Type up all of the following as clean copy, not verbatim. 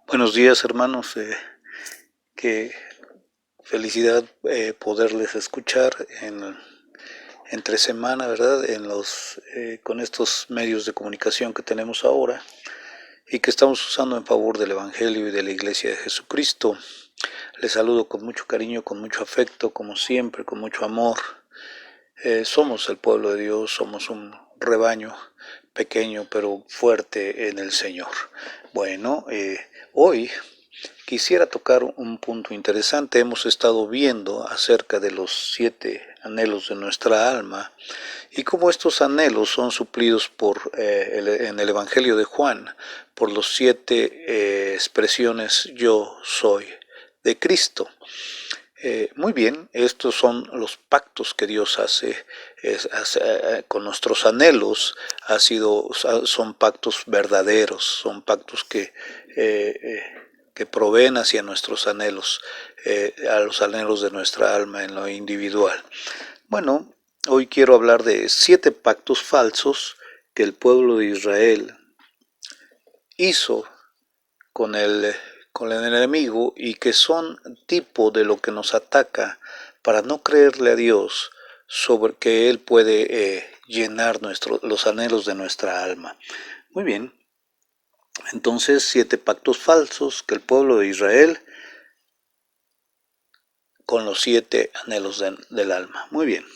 Buenos días, hermanos. Qué felicidad poderles escuchar entre semana, ¿verdad? Con estos medios de comunicación que tenemos ahora y que estamos usando en favor del Evangelio y de la Iglesia de Jesucristo. Les saludo con mucho cariño, con mucho afecto, como siempre, con mucho amor. Somos el pueblo de Dios, somos un rebaño pequeño pero fuerte en el Señor. Bueno, hoy quisiera tocar un punto interesante. Hemos estado viendo acerca de los 7 anhelos de nuestra alma y cómo estos anhelos son suplidos en el Evangelio de Juan por los 7 expresiones yo soy de Cristo. Muy bien, estos son los pactos que Dios hace con nuestros anhelos. Son pactos verdaderos, son pactos que proveen hacia nuestros anhelos, a los anhelos de nuestra alma en lo individual. Bueno, hoy quiero hablar de 7 pactos falsos que el pueblo de Israel hizo con el enemigo y que son tipo de lo que nos ataca para no creerle a Dios sobre que Él puede llenar los anhelos de nuestra alma. Muy bien, entonces 7 pactos falsos que el pueblo de Israel con los 7 anhelos del alma. Muy bien.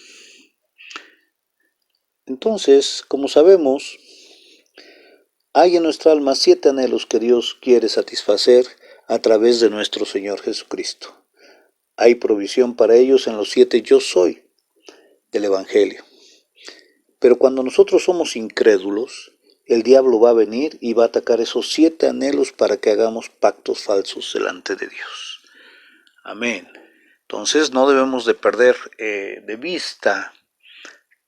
Entonces, como sabemos, hay en nuestra alma 7 anhelos que Dios quiere satisfacer a través de nuestro Señor Jesucristo. Hay provisión para ellos en los 7 yo soy del Evangelio. Pero cuando nosotros somos incrédulos, el diablo va a venir y va a atacar esos 7 anhelos para que hagamos pactos falsos delante de Dios. Amén. Entonces no debemos de perder de vista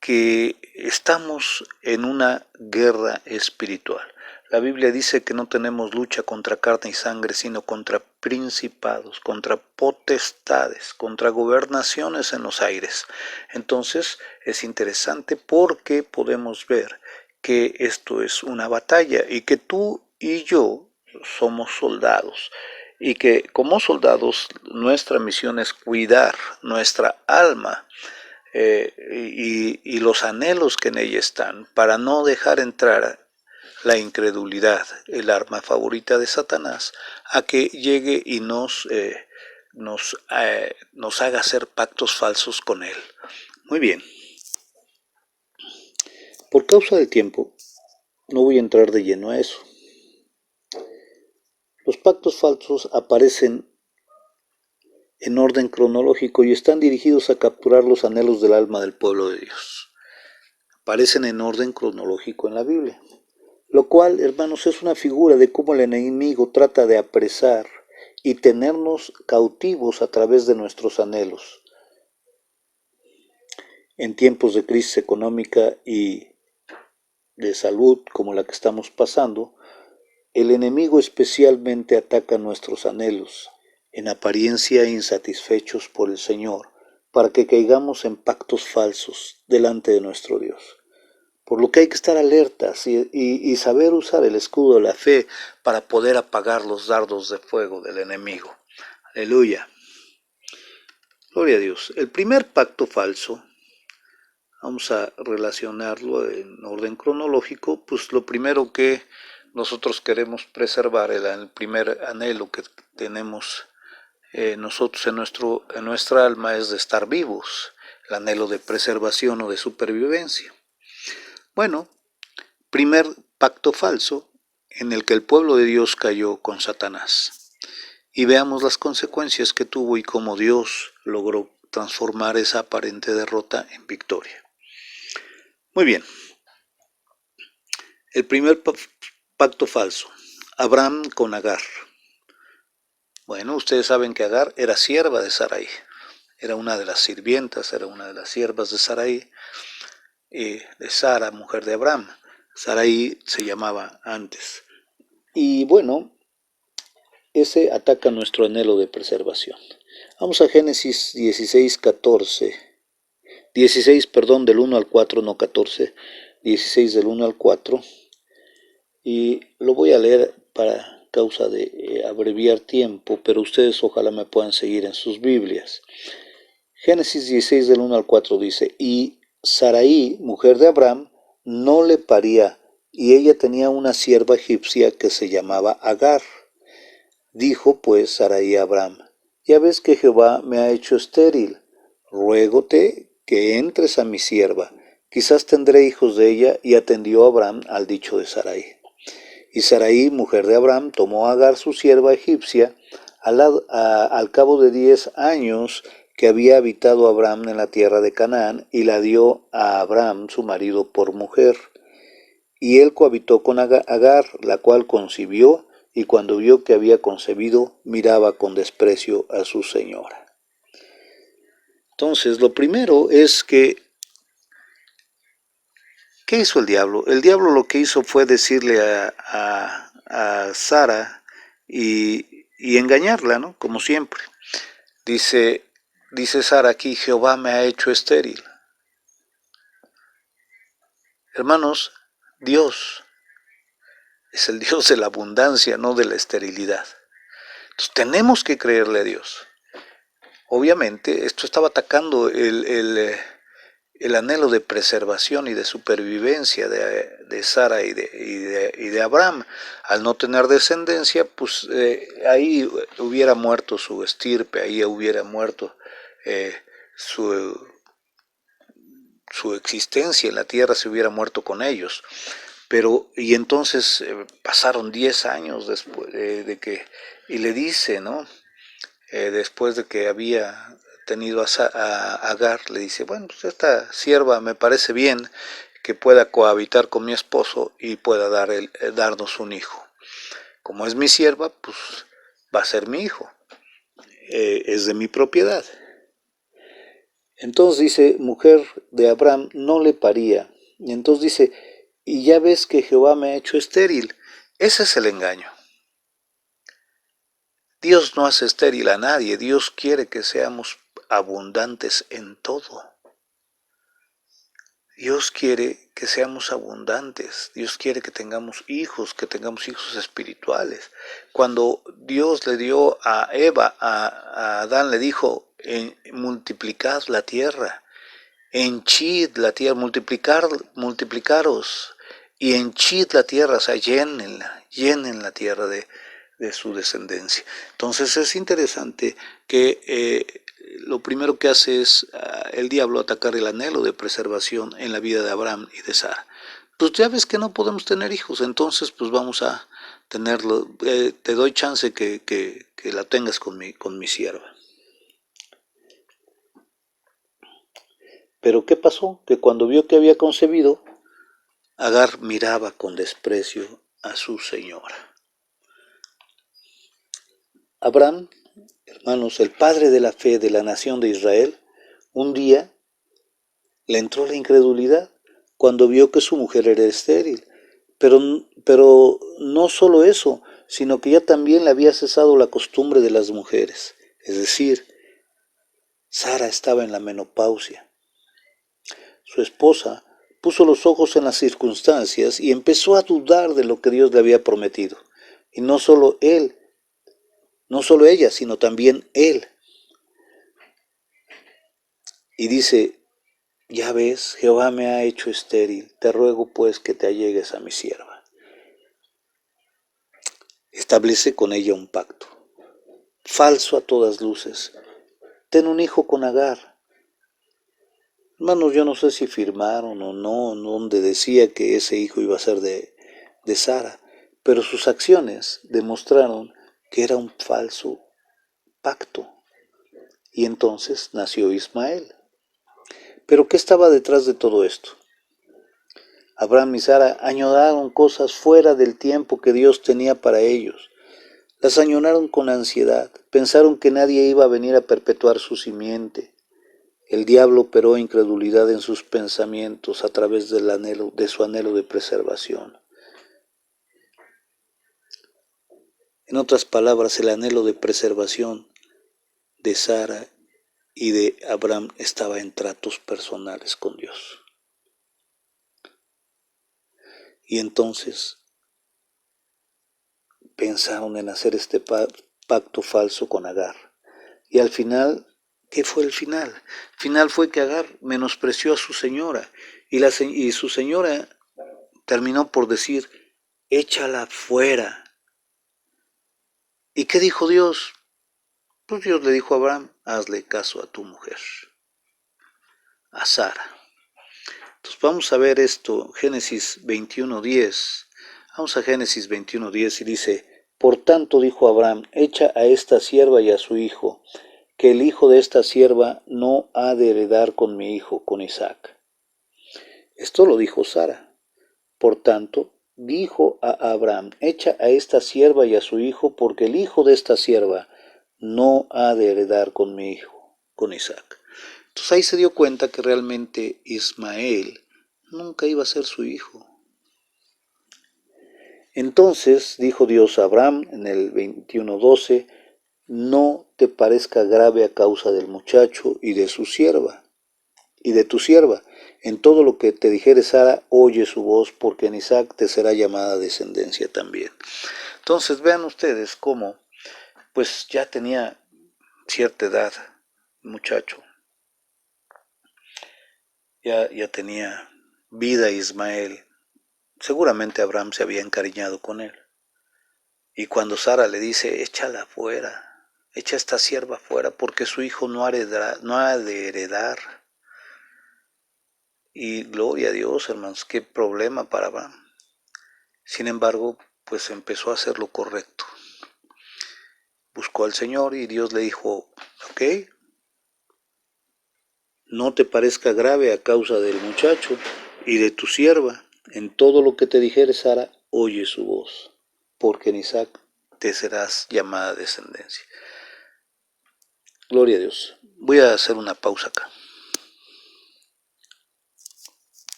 que estamos en una guerra espiritual. La Biblia dice que no tenemos lucha contra carne y sangre, sino contra principados, contra potestades, contra gobernaciones en los aires. Entonces es interesante porque podemos ver que esto es una batalla y que tú y yo somos soldados y que como soldados nuestra misión es cuidar nuestra alma y los anhelos que en ella están, para no dejar entrar la incredulidad, el arma favorita de Satanás, a que llegue y nos haga hacer pactos falsos con él. Muy bien. Por causa del tiempo, no voy a entrar de lleno a eso. Los pactos falsos aparecen en orden cronológico y están dirigidos a capturar los anhelos del alma del pueblo de Dios. Aparecen en orden cronológico en la Biblia, lo cual, hermanos, es una figura de cómo el enemigo trata de apresar y tenernos cautivos a través de nuestros anhelos. En tiempos de crisis económica y de salud como la que estamos pasando, el enemigo especialmente ataca nuestros anhelos, en apariencia insatisfechos por el Señor, para que caigamos en pactos falsos delante de nuestro Dios. Por lo que hay que estar alertas y saber usar el escudo de la fe para poder apagar los dardos de fuego del enemigo. Aleluya. Gloria a Dios. El primer pacto falso, vamos a relacionarlo en orden cronológico, pues lo primero que nosotros queremos preservar, el primer anhelo que tenemos nosotros en nuestra alma es de estar vivos, el anhelo de preservación o de supervivencia. Bueno, primer pacto falso en el que el pueblo de Dios cayó con Satanás. Y veamos las consecuencias que tuvo y cómo Dios logró transformar esa aparente derrota en victoria. Muy bien. El primer pacto falso. Abraham con Agar. Bueno, ustedes saben que Agar era sierva de Sarai. Era una de las sirvientas, era una de las siervas de Sarai, de Sara, mujer de Abraham. Sarai se llamaba antes. Y bueno, ese ataca nuestro anhelo de preservación. Vamos a Génesis 16, 14. 16, perdón, del 1 al 4, no 14. 16 del 1 al 4. Y lo voy a leer para causa de abreviar tiempo, pero ustedes ojalá me puedan seguir en sus Biblias. Génesis 16 del 1 al 4 dice, y Sarai, mujer de Abraham, no le paría, y ella tenía una sierva egipcia que se llamaba Agar. Dijo pues Sarai a Abraham, ya ves que Jehová me ha hecho estéril, ruégote que entres a mi sierva, quizás tendré hijos de ella, y atendió Abraham al dicho de Sarai. Y Sarai, mujer de Abraham, tomó a Agar su sierva egipcia, al cabo de 10 años que había habitado Abraham en la tierra de Canaán, y la dio a Abraham su marido por mujer. Y él cohabitó con Agar, la cual concibió, y cuando vio que había concebido, miraba con desprecio a su señora. Entonces, lo primero es que, ¿qué hizo el diablo? El diablo lo que hizo fue decirle a Sara y engañarla, ¿no? Como siempre. Dice Sara aquí, Jehová me ha hecho estéril. Hermanos, Dios es el Dios de la abundancia, no de la esterilidad. Entonces tenemos que creerle a Dios. Obviamente, esto estaba atacando el anhelo de preservación y de supervivencia de Sara y de Abraham. Al no tener descendencia, pues ahí hubiera muerto su estirpe, ahí hubiera muerto su existencia en la tierra, se hubiera muerto con ellos. Pero, y entonces pasaron 10 años después de que, y le dice, ¿no? Después de que había tenido a Agar, le dice, bueno, pues esta sierva me parece bien que pueda cohabitar con mi esposo y pueda darnos un hijo. Como es mi sierva, pues va a ser mi hijo, es de mi propiedad. Entonces dice, mujer de Abraham no le paría. Y entonces dice, y ya ves que Jehová me ha hecho estéril. Ese es el engaño. Dios no hace estéril a nadie, Dios quiere que seamos abundantes en todo. Dios quiere que seamos abundantes, Dios quiere que tengamos hijos espirituales. Cuando Dios le dio a Eva, a Adán le dijo, multiplicad la tierra, henchid la tierra, multiplicaros, y henchid la tierra, o sea, llenen la tierra de su descendencia. Entonces es interesante que lo primero que hace es el diablo atacar el anhelo de preservación en la vida de Abraham y de Sara. Pues ya ves que no podemos tener hijos, entonces pues vamos a tenerlo, te doy chance que la tengas con mi sierva. Pero ¿qué pasó? Que cuando vio que había concebido, Agar miraba con desprecio a su señora. Abraham, hermanos, el padre de la fe de la nación de Israel, un día le entró la incredulidad cuando vio que su mujer era estéril. Pero no solo eso, sino que ya también le había cesado la costumbre de las mujeres. Es decir, Sara estaba en la menopausia. Su esposa puso los ojos en las circunstancias y empezó a dudar de lo que Dios le había prometido. Y no solo ella, sino también él. Y dice, ya ves, Jehová me ha hecho estéril, te ruego pues que te allegues a mi sierva. Establece con ella un pacto, falso a todas luces. Ten un hijo con Agar. Hermanos, yo no sé si firmaron o no, donde decía que ese hijo iba a ser de Sara, pero sus acciones demostraron que era un falso pacto. Y entonces nació Ismael. ¿Pero qué estaba detrás de todo esto? Abraham y Sara añoraron cosas fuera del tiempo que Dios tenía para ellos. Las añoraron con ansiedad, pensaron que nadie iba a venir a perpetuar su simiente. El diablo operó incredulidad en sus pensamientos a través de su anhelo de preservación. En otras palabras, el anhelo de preservación de Sara y de Abraham estaba en tratos personales con Dios. Y entonces pensaron en hacer este pacto falso con Agar. Y al final, ¿qué fue el final? El final fue que Agar menospreció a su señora y su señora terminó por decir, échala fuera. ¿Y qué dijo Dios? Pues Dios le dijo a Abraham, hazle caso a tu mujer, a Sara. Entonces vamos a ver esto, Génesis 21:10. Vamos a Génesis 21:10 y dice, por tanto dijo Abraham, echa a esta sierva y a su hijo, que el hijo de esta sierva no ha de heredar con mi hijo, con Isaac. Esto lo dijo Sara. Por tanto, dijo a Abraham, echa a esta sierva y a su hijo, porque el hijo de esta sierva no ha de heredar con mi hijo, con Isaac. Entonces ahí se dio cuenta que realmente Ismael nunca iba a ser su hijo. Entonces dijo Dios a Abraham en el 21:12, no te parezca grave a causa del muchacho y de su sierva, y de tu sierva. En todo lo que te dijere Sara, oye su voz, porque en Isaac te será llamada descendencia también. Entonces vean ustedes cómo, pues ya tenía cierta edad, muchacho. Ya tenía vida Ismael. Seguramente Abraham se había encariñado con él. Y cuando Sara le dice, échala fuera, echa esta sierva fuera, porque su hijo no ha de heredar. Y gloria a Dios, hermanos, qué problema para Abraham. Sin embargo, pues empezó a hacer lo correcto. Buscó al Señor y Dios le dijo, ok, no te parezca grave a causa del muchacho y de tu sierva. En todo lo que te dijere Sara, oye su voz, porque en Isaac te serás llamada descendencia. Gloria a Dios. Voy a hacer una pausa acá.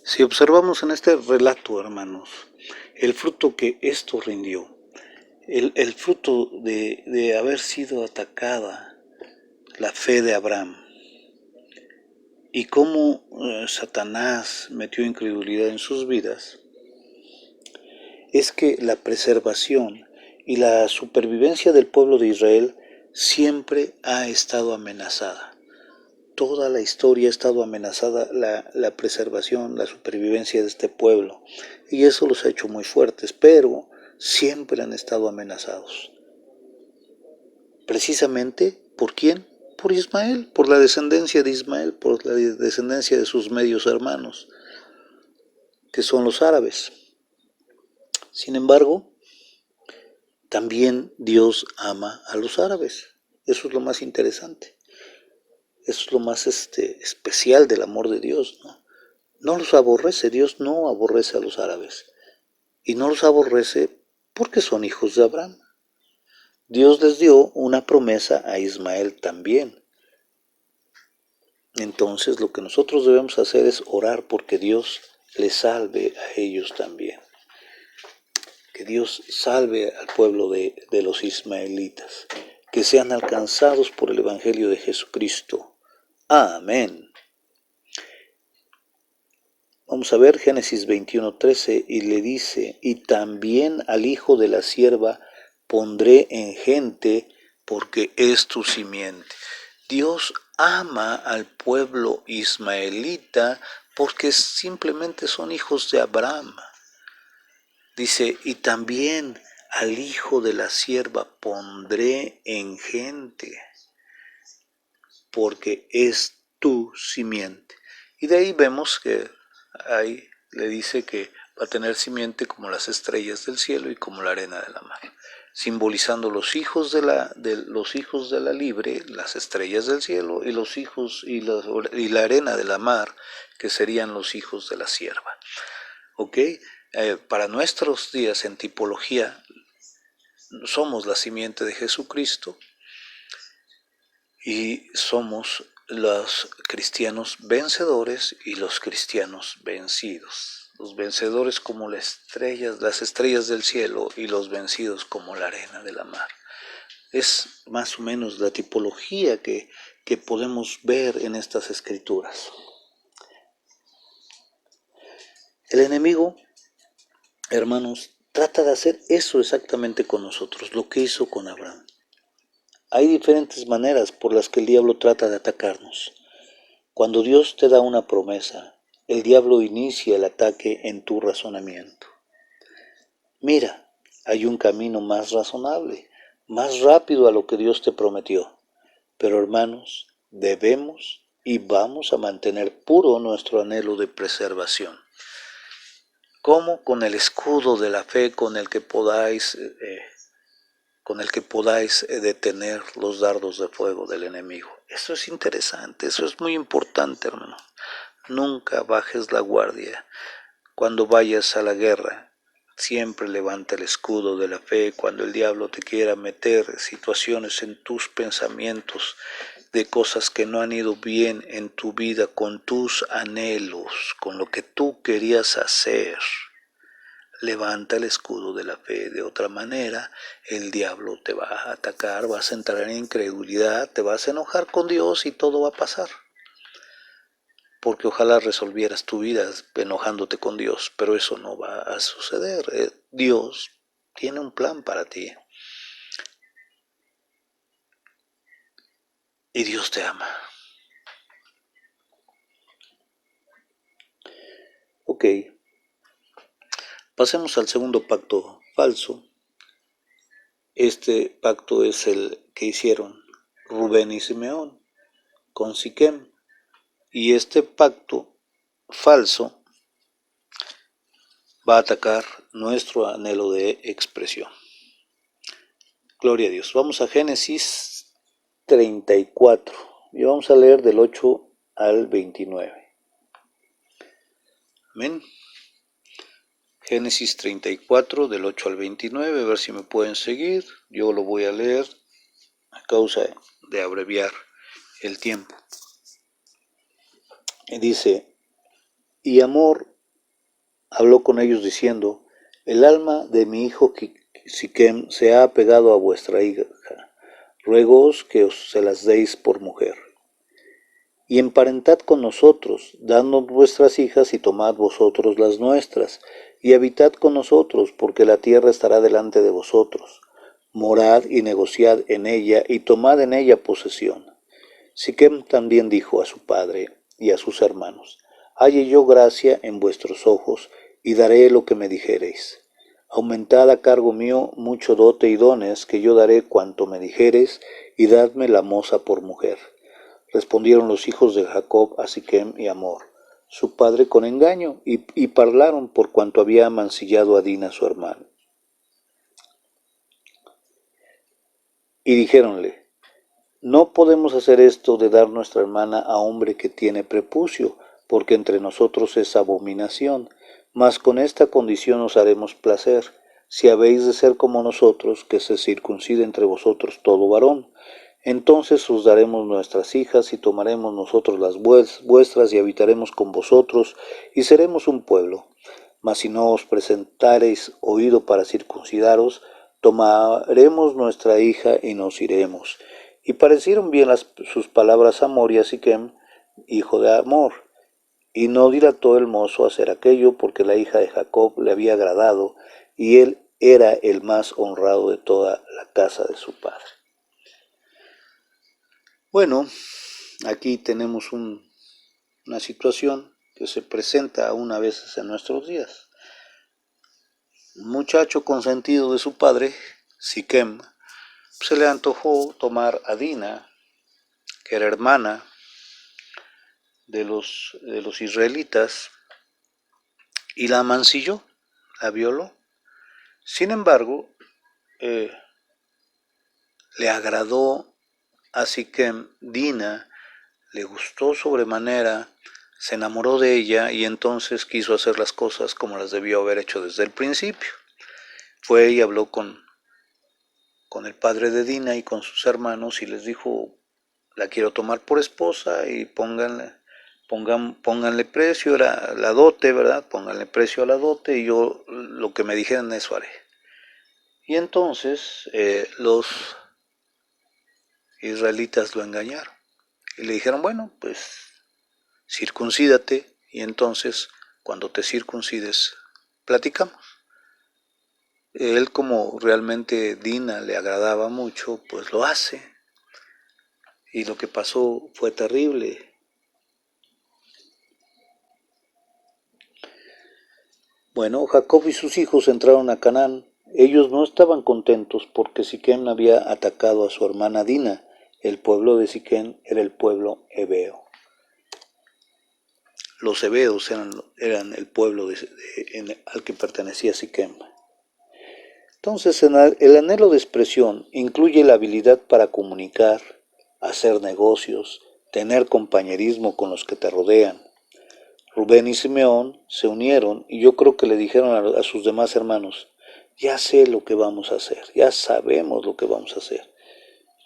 Si observamos en este relato, hermanos, el fruto que esto rindió, el fruto de haber sido atacada la fe de Abraham, y cómo Satanás metió incredulidad en sus vidas, es que la preservación y la supervivencia del pueblo de Israel siempre ha estado amenazada. Toda la historia ha estado amenazada, la preservación, la supervivencia de este pueblo, y eso los ha hecho muy fuertes, pero siempre han estado amenazados. Precisamente, ¿por quién? Por Ismael, por la descendencia de Ismael, por la descendencia de sus medios hermanos, que son los árabes. Sin embargo, también Dios ama a los árabes. Eso es lo más interesante. Eso es lo más especial del amor de Dios, ¿no? No los aborrece, Dios no aborrece a los árabes. Y no los aborrece porque son hijos de Abraham. Dios les dio una promesa a Ismael también. Entonces lo que nosotros debemos hacer es orar porque Dios les salve a ellos también. Que Dios salve al pueblo de los ismaelitas, que sean alcanzados por el Evangelio de Jesucristo. Amén. Vamos a ver Génesis 21:13 y le dice, y también al hijo de la sierva pondré en gente porque es tu simiente. Dios ama al pueblo ismaelita porque simplemente son hijos de Abraham. Dice, y también al hijo de la sierva pondré en gente porque es tu simiente. Y de ahí vemos que ahí le dice que va a tener simiente como las estrellas del cielo y como la arena de la mar, simbolizando los hijos de la libre, las estrellas del cielo, y los hijos y la arena de la mar, que serían los hijos de la sierva. ¿Ok? Para nuestros días en tipología somos la simiente de Jesucristo y somos los cristianos vencedores y los cristianos vencidos. Los vencedores como las estrellas del cielo y los vencidos como la arena de la mar. es más o menos la tipología que podemos ver en estas escrituras. El enemigo, hermanos, trata de hacer eso exactamente con nosotros, lo que hizo con Abraham. Hay diferentes maneras por las que el diablo trata de atacarnos. Cuando Dios te da una promesa, el diablo inicia el ataque en tu razonamiento. Mira, hay un camino más razonable, más rápido a lo que Dios te prometió. Pero hermanos, debemos y vamos a mantener puro nuestro anhelo de preservación. ¿Cómo? Con el escudo de la fe con el que podáis detener los dardos de fuego del enemigo. Eso es interesante, eso es muy importante, hermano. Nunca bajes la guardia. Cuando vayas a la guerra, siempre levanta el escudo de la fe. Cuando el diablo te quiera meter situaciones en tus pensamientos de cosas que no han ido bien en tu vida, con tus anhelos, con lo que tú querías hacer, levanta el escudo de la fe. De otra manera, el diablo te va a atacar, vas a entrar en incredulidad, te vas a enojar con Dios y todo va a pasar. Porque ojalá resolvieras tu vida enojándote con Dios, pero eso no va a suceder. Dios tiene un plan para ti. Y Dios te ama. Ok. Pasemos al segundo pacto falso. Este pacto es el que hicieron Rubén y Simeón con Siquem. Y este pacto falso va a atacar nuestro anhelo de expresión. Gloria a Dios. Vamos a Génesis 34 y vamos a leer del 8 al 29. Amén. Génesis 34 del 8 al 29, a ver si me pueden seguir. Yo lo voy a leer a causa de abreviar el tiempo. Y dice, y Amor habló con ellos diciendo, el alma de mi hijo Siquem se ha apegado a vuestra hija, ruegoos que os se las deis por mujer. Y emparentad con nosotros, dadnos vuestras hijas y tomad vosotros las nuestras, y habitad con nosotros, porque la tierra estará delante de vosotros. Morad y negociad en ella, y tomad en ella posesión. Siquem también dijo a su padre y a sus hermanos, halle yo gracia en vuestros ojos, y daré lo que me dijereis. Aumentad a cargo mío mucho dote y dones, que yo daré cuanto me dijereis, y dadme la moza por mujer. Respondieron los hijos de Jacob a Siquem y Amor, su padre, con engaño, y parlaron por cuanto había mancillado a Dina su hermano. Y dijéronle, no podemos hacer esto de dar nuestra hermana a hombre que tiene prepucio, porque entre nosotros es abominación, mas con esta condición os haremos placer, si habéis de ser como nosotros, que se circuncide entre vosotros todo varón. Entonces os daremos nuestras hijas y tomaremos nosotros las vuestras y habitaremos con vosotros y seremos un pueblo. Mas si no os presentareis oído para circuncidaros, tomaremos nuestra hija y nos iremos. Y parecieron bien sus palabras a Amor y a Siquem, hijo de Amor. Y no dilató el mozo a hacer aquello, porque la hija de Jacob le había agradado, y él era el más honrado de toda la casa de su padre. Bueno, aquí tenemos una situación que se presenta aún a veces en nuestros días. Un muchacho consentido de su padre, Siquem, se le antojó tomar a Dina, que era hermana de los israelitas, y la mancilló, la violó. Sin embargo, le agradó a Siquem Dina, le gustó sobremanera, se enamoró de ella y entonces quiso hacer las cosas como las debió haber hecho desde el principio. Fue y habló con el padre de Dina y con sus hermanos y les dijo, la quiero tomar por esposa y pónganle precio, era la dote, ¿verdad? Pónganle precio a la dote y yo lo que me dijeran eso haré. Y entonces los israelitas lo engañaron y le dijeron, bueno, pues circuncídate y entonces cuando te circuncides platicamos. Él, como realmente Dina le agradaba mucho, pues lo hace. Y lo que pasó fue terrible. Bueno, Jacob y sus hijos entraron a Canaán. Ellos no estaban contentos porque Siquem había atacado a su hermana Dina. El pueblo de Siquem era el pueblo hebeo. Los hebeos eran el pueblo al que pertenecía Siquem. Entonces, el anhelo de expresión incluye la habilidad para comunicar, hacer negocios, tener compañerismo con los que te rodean. Rubén y Simeón se unieron y yo creo que le dijeron a sus demás hermanos, ya sé lo que vamos a hacer, ya sabemos lo que vamos a hacer.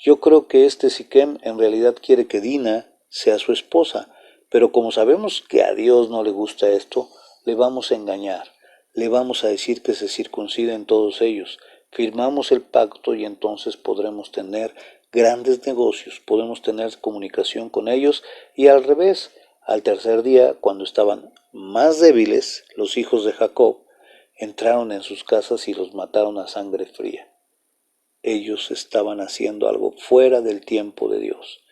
Yo creo que Siquem en realidad quiere que Dina sea su esposa, pero como sabemos que a Dios no le gusta esto, le vamos a engañar, le vamos a decir que se circunciden todos ellos, firmamos el pacto y entonces podremos tener grandes negocios, podemos tener comunicación con ellos y al revés, al tercer día, cuando estaban más débiles, los hijos de Jacob entraron en sus casas y los mataron a sangre fría. Ellos estaban haciendo algo fuera del tiempo de Dios.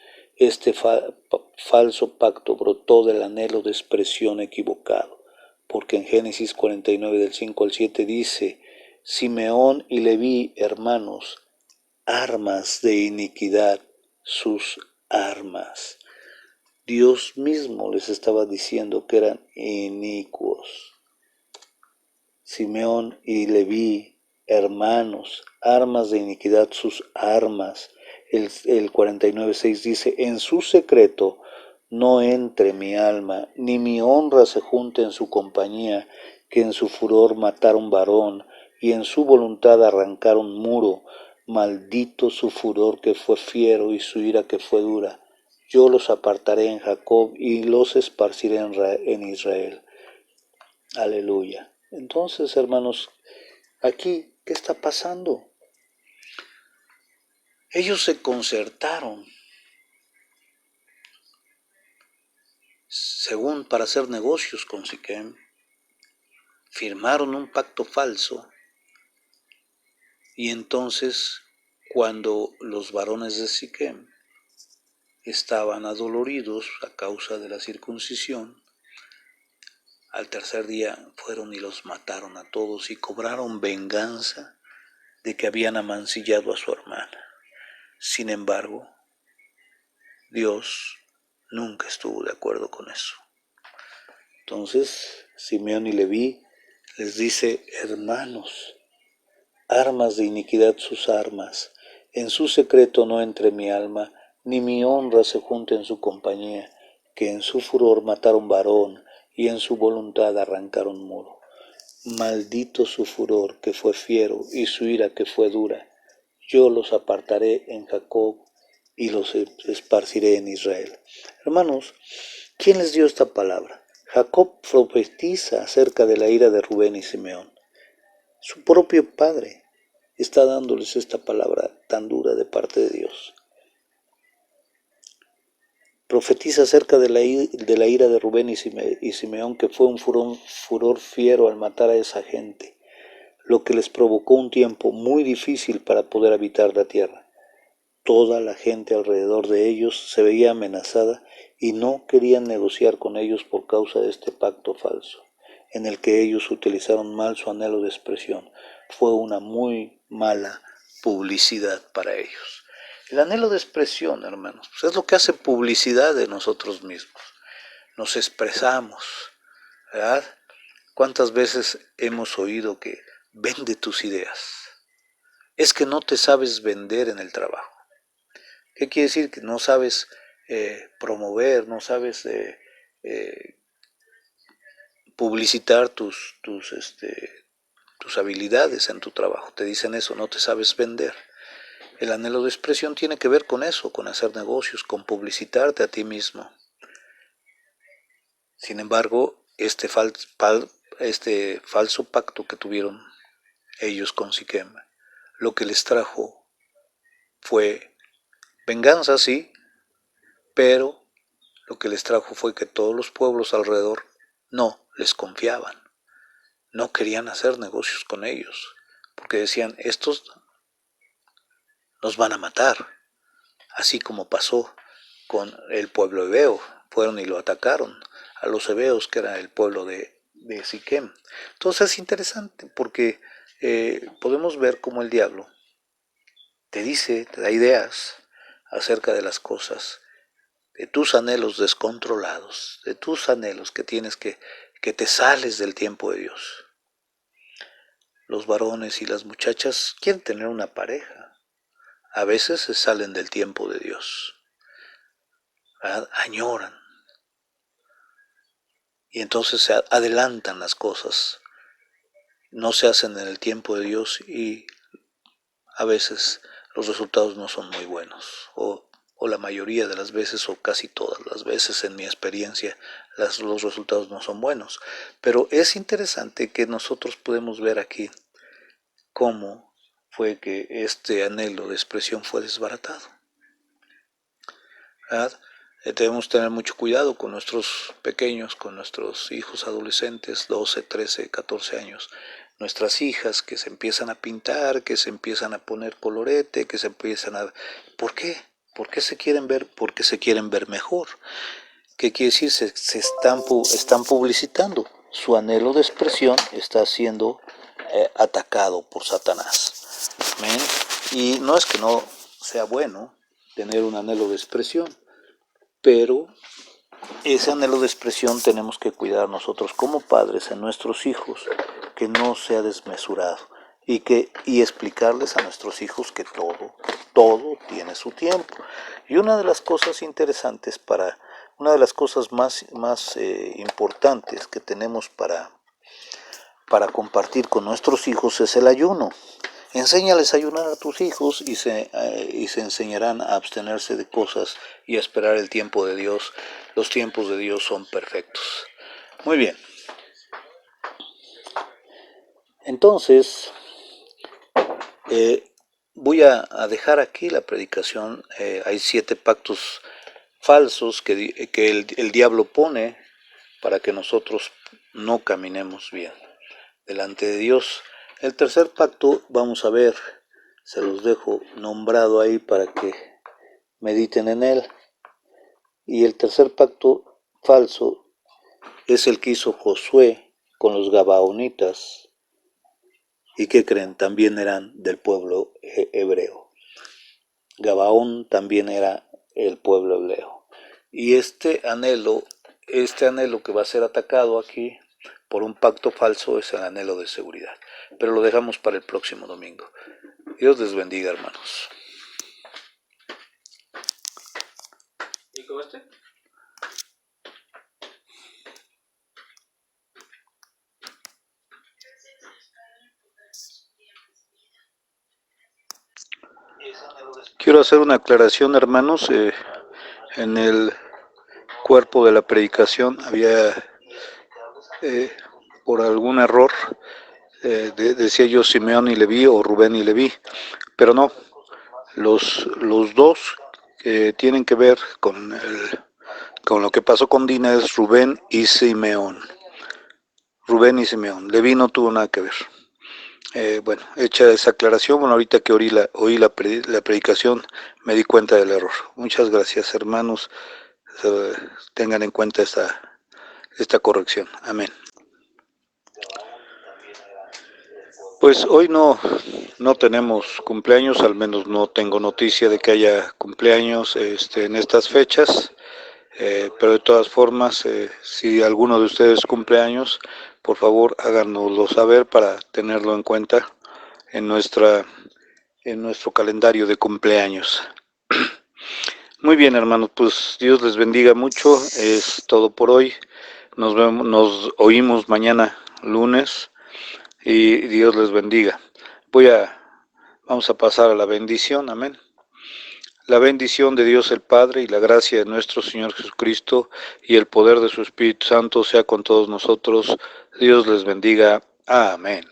Falso pacto brotó del anhelo de expresión equivocado, porque en Génesis 49 del 5 al 7 dice, Simeón y Leví, hermanos, armas de iniquidad, sus armas. Dios mismo les estaba diciendo que eran inicuos. Simeón y Leví, hermanos, armas de iniquidad sus armas. El 49:6 dice, en su secreto no entre mi alma, ni mi honra se junte en su compañía, que en su furor mataron varón, y en su voluntad arrancaron muro. Maldito su furor que fue fiero y su ira que fue dura. Yo los apartaré en Jacob y los esparciré en Israel. Aleluya. Entonces, hermanos, aquí, ¿qué está pasando? Ellos se concertaron, según para hacer negocios con Siquem, firmaron un pacto falso y entonces, cuando los varones de Siquem estaban adoloridos a causa de la circuncisión, al tercer día fueron y los mataron a todos y cobraron venganza de que habían amancillado a su hermana. Sin embargo, Dios nunca estuvo de acuerdo con eso. Entonces, Simeón y Leví les dice, hermanos, armas de iniquidad sus armas, en su secreto no entre mi alma, ni mi honra se junte en su compañía, que en su furor mataron varón, y en su voluntad arrancaron muro. Maldito su furor que fue fiero, y su ira que fue dura. Yo los apartaré en Jacob, y los esparciré en Israel. Hermanos, ¿quién les dio esta palabra? Jacob profetiza acerca de la ira de Rubén y Simeón. Su propio padre está dándoles esta palabra tan dura de parte de Dios. Profetiza acerca de la ira de Rubén y Simeón, que fue un furor fiero al matar a esa gente, lo que les provocó un tiempo muy difícil para poder habitar la tierra. Toda la gente alrededor de ellos se veía amenazada y no querían negociar con ellos por causa de este pacto falso, en el que ellos utilizaron mal su anhelo de expresión. Fue una muy mala publicidad para ellos. El anhelo de expresión, hermanos, pues es lo que hace publicidad de nosotros mismos. Nos expresamos, ¿verdad? ¿Cuántas veces hemos oído que vende tus ideas? Es que no te sabes vender en el trabajo. ¿Qué quiere decir? Que no sabes promover, no sabes publicitar tus habilidades en tu trabajo. Te dicen eso, no te sabes vender. El anhelo de expresión tiene que ver con eso, con hacer negocios, con publicitarte a ti mismo. Sin embargo, este falso pacto que tuvieron ellos con Siquem, lo que les trajo fue Venganza sí, pero lo que les trajo fue que todos los pueblos alrededor no les confiaban, no querían hacer negocios con ellos, porque decían, estos nos van a matar, así como pasó con el pueblo hebeo, fueron y lo atacaron a los hebeos, que era el pueblo de Siquem. Entonces es interesante porque podemos ver cómo el diablo te dice, te da ideas acerca de las cosas, de tus anhelos descontrolados, de tus anhelos que tienes que te sales del tiempo de Dios. Los varones y las muchachas quieren tener una pareja, a veces se salen del tiempo de Dios, ¿verdad? Añoran, y entonces se adelantan las cosas, no se hacen en el tiempo de Dios y a veces los resultados no son muy buenos, o la mayoría de las veces, o casi todas las veces en mi experiencia, los resultados no son buenos. Pero es interesante que nosotros podemos ver aquí cómo fue que este anhelo de expresión fue desbaratado, ¿verdad? Debemos tener mucho cuidado con nuestros pequeños, con nuestros hijos adolescentes, 12, 13, 14 años, nuestras hijas que se empiezan a pintar, que se empiezan a poner colorete, que se empiezan a... ¿Por qué? ¿Por qué se quieren ver? Porque se quieren ver mejor. ¿Qué quiere decir? Se están publicitando. Su anhelo de expresión está siendo atacado por Satanás. ¿Ven? Y no es que no sea bueno tener un anhelo de expresión, pero ese anhelo de expresión tenemos que cuidar nosotros como padres en nuestros hijos, que no sea desmesurado, y explicarles a nuestros hijos que todo tiene su tiempo. Y una de las cosas interesantes una de las cosas más importantes que tenemos para compartir con nuestros hijos es el ayuno. Enséñales a ayunar a tus hijos y se enseñarán a abstenerse de cosas y a esperar el tiempo de Dios. Los tiempos de Dios son perfectos. Muy bien. Entonces, voy a dejar aquí la predicación. Hay 7 pactos falsos que el diablo pone para que nosotros no caminemos bien delante de Dios. El tercer pacto, vamos a ver, se los dejo nombrado ahí para que mediten en él. Y el tercer pacto falso es el que hizo Josué con los gabaonitas. ¿Y qué creen? También eran del pueblo hebreo. Gabaón también era el pueblo hebreo. Y este anhelo que va a ser atacado aquí por un pacto falso es el anhelo de seguridad. Pero lo dejamos para el próximo domingo. Dios les bendiga, hermanos. ¿Y cómo este? Quiero hacer una aclaración, hermanos. En el cuerpo de la predicación había, por algún error, decía yo Simeón y Leví o Rubén y Leví, pero no, los dos que tienen que ver con lo que pasó con Dina es Rubén y Simeón. Rubén y Simeón. Leví no tuvo nada que ver. Bueno, hecha esa aclaración, bueno, ahorita que oí la predicación me di cuenta del error. Muchas gracias, hermanos. Tengan en cuenta esta corrección. Amén. Pues hoy no tenemos cumpleaños, al menos no tengo noticia de que haya cumpleaños en estas fechas, pero de todas formas, si alguno de ustedes cumpleaños, por favor háganoslo saber para tenerlo en cuenta en nuestro calendario de cumpleaños. Muy bien, hermanos, pues Dios les bendiga mucho, es todo por hoy. Nos oímos mañana lunes y Dios les bendiga. Vamos a pasar a la bendición, amén. La bendición de Dios el Padre y la gracia de nuestro Señor Jesucristo y el poder de su Espíritu Santo sea con todos nosotros. Dios les bendiga. Amén.